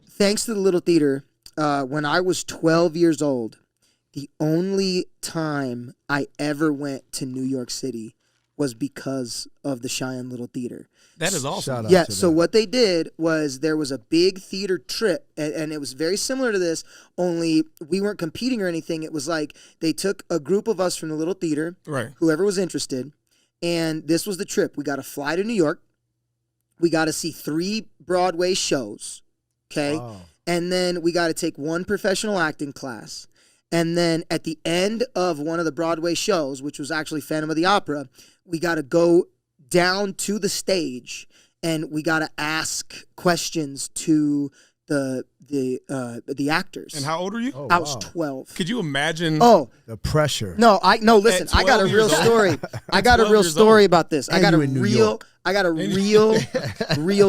thanks to the Little Theater, when I was 12 years old, the only time I ever went to New York City was because of the Cheyenne Little Theater. That is awesome. Yeah, so what they did was there was a big theater trip, and it was very similar to this, only we weren't competing or anything. It was like they took a group of us from the Little Theater, right? Whoever was interested, and this was the trip. We got to fly to New York. We got to see 3 Broadway shows, okay? Wow. And then we got to take 1 professional acting class. And then at the end of one of the Broadway shows, which was actually Phantom of the Opera, we got to go down to the stage and we got to ask questions to the actors. And how old are you? Oh, I was 12. Could you imagine? Oh, the pressure. no! Listen, I got a real story. I got a real story about this. I got a real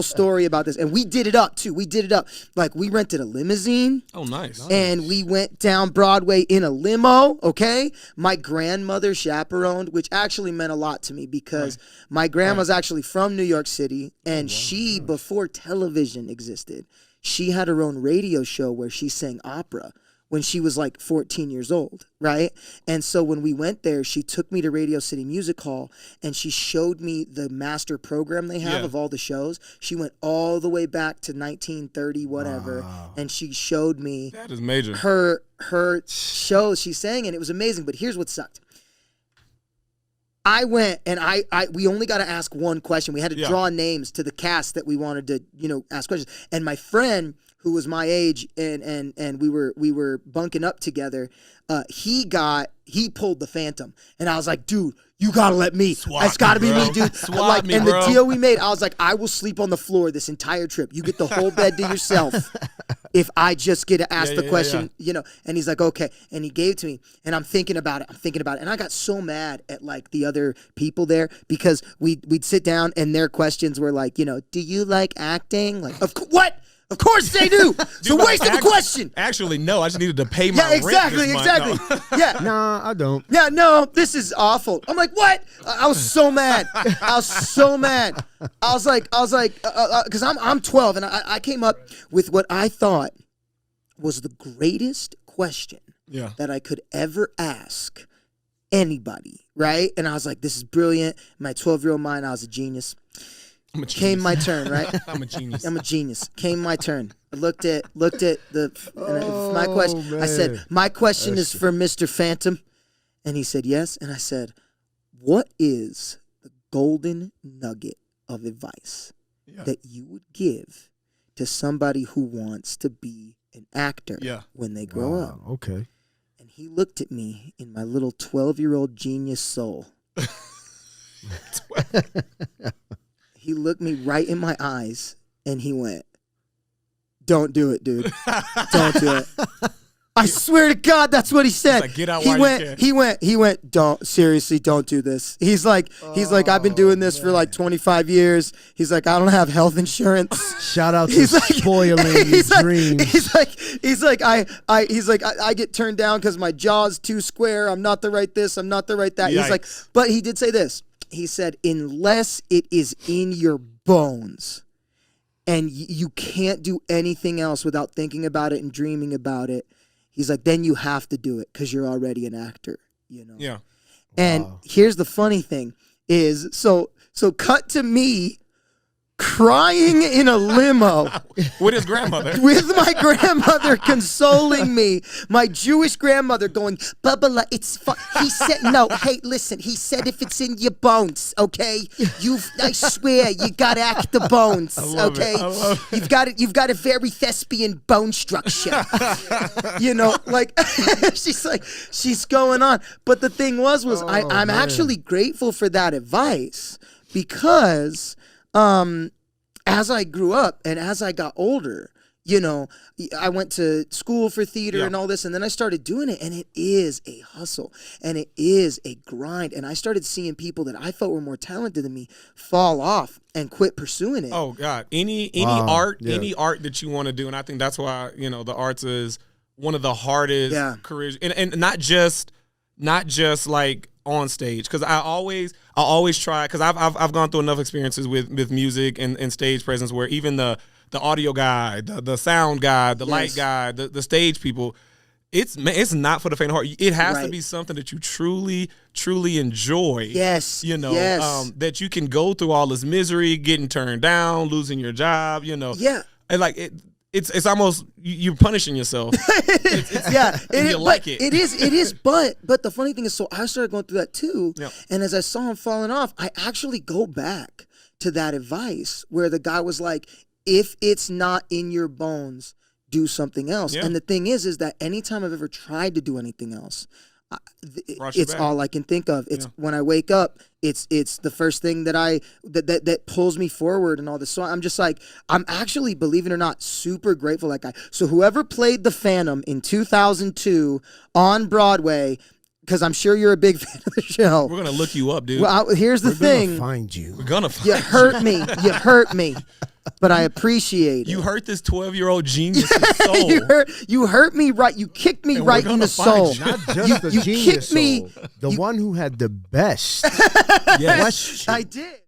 story about this. And we did it up too. We did it up. Like we rented a limousine. Oh, nice. And we went down Broadway in a limo, okay? My grandmother chaperoned, which actually meant a lot to me because my grandma's actually from New York City, and she, before television existed, she had her own radio show where she sang opera when she was like 14 years old, right? And so when we went there, she took me to Radio City Music Hall and she showed me the master program they have of all the shows. She went all the way back to 1930, whatever, and she showed me that is major. Her shows she sang, and it was amazing. But here's what sucked. I went and we only got to ask one question. We had to draw names to the cast that we wanted to, ask questions. And my friend, who was my age, and we were bunking up together, he pulled the Phantom, and I was like, dude, you gotta let me. It's gotta be me, dude. The deal we made, I was like, I will sleep on the floor this entire trip. You get the whole bed to yourself. If I just get to ask the question, and he's like, okay. And he gave it to me, and I'm thinking about it. And I got so mad at like the other people there because we'd sit down and their questions were like, do you like acting? Like, what? Of course they do. It's a waste of a question. Actually, no. I just needed to pay my rent exactly. No. Yeah. Nah, I don't. Yeah, no, this is awful. I'm like, what? I was so mad. I was like, because I'm 12, and I came up with what I thought was the greatest question that I could ever ask anybody, right? And I was like, this is brilliant. My 12-year-old mind, I was a genius. Came my turn, right? I'm a genius. Came my turn. I looked at my question. Man. I said, my question is for Mr. Phantom. And he said, yes. And I said, what is the golden nugget of advice that you would give to somebody who wants to be an actor when they grow up? Okay. And he looked at me in my little 12-year-old genius soul. He looked me right in my eyes, and he went, don't do it, dude. Don't do it. I swear to God, that's what he said. Like, get out while you can. He went, seriously, don't do this. He's like, I've been doing this for like 25 years. He's like, I don't have health insurance. Shout out to spoiling your dreams. He's like, I get turned down because my jaw's too square. I'm not the right this. I'm not the right that. Yikes. He's like, but he did say this. He said, unless it is in your bones and you can't do anything else without thinking about it and dreaming about it, he's like, then you have to do it because you're already an actor, Yeah. And here's the funny thing is, so cut to me crying in a limo with his grandmother. With my grandmother consoling me. My Jewish grandmother going, Bubba, it's fun. He said, no, hey, listen, he said if it's in your bones, okay? I swear, you gotta act the bones, okay? You've got a very thespian bone structure. She's going on. But the thing was I'm actually grateful for that advice because as I grew up and as I got older, I went to school for theater and all this, and then I started doing it, and it is a hustle, and it is a grind, and I started seeing people that I thought were more talented than me fall off and quit pursuing it. Oh, God. Any art that you want to do, and I think that's why, the arts is one of the hardest careers, and not just like on stage, because I always try, because I've gone through enough experiences with music and stage presence where even the the audio guy, the sound guy, the light guy, the stage people. It's not for the faint of heart. It has to be something that you truly enjoy. Yes. That you can go through all this misery, getting turned down, losing your job. Yeah. And like it's almost you're punishing yourself. It is. But the funny thing is, so I started going through that too. Yeah. And as I saw him falling off, I actually go back to that advice where the guy was like, if it's not in your bones, do something else. Yeah. And the thing is that anytime I've ever tried to do anything else, it's all I can think of. It's when I wake up, it's the first thing that pulls me forward and all this. So I'm just like, I'm actually, believe it or not, super grateful that guy. So whoever played the Phantom in 2002 on Broadway, because I'm sure you're a big fan of the show. We're gonna look you up, dude. Well, here's the thing. We're gonna find you. We're gonna find you. You hurt me. You hurt me. But I appreciate it. You hurt this 12-year-old genius' soul. You hurt me right. You kicked me right in the soul. Not just the genius soul. The one who had the best. Yes, I did.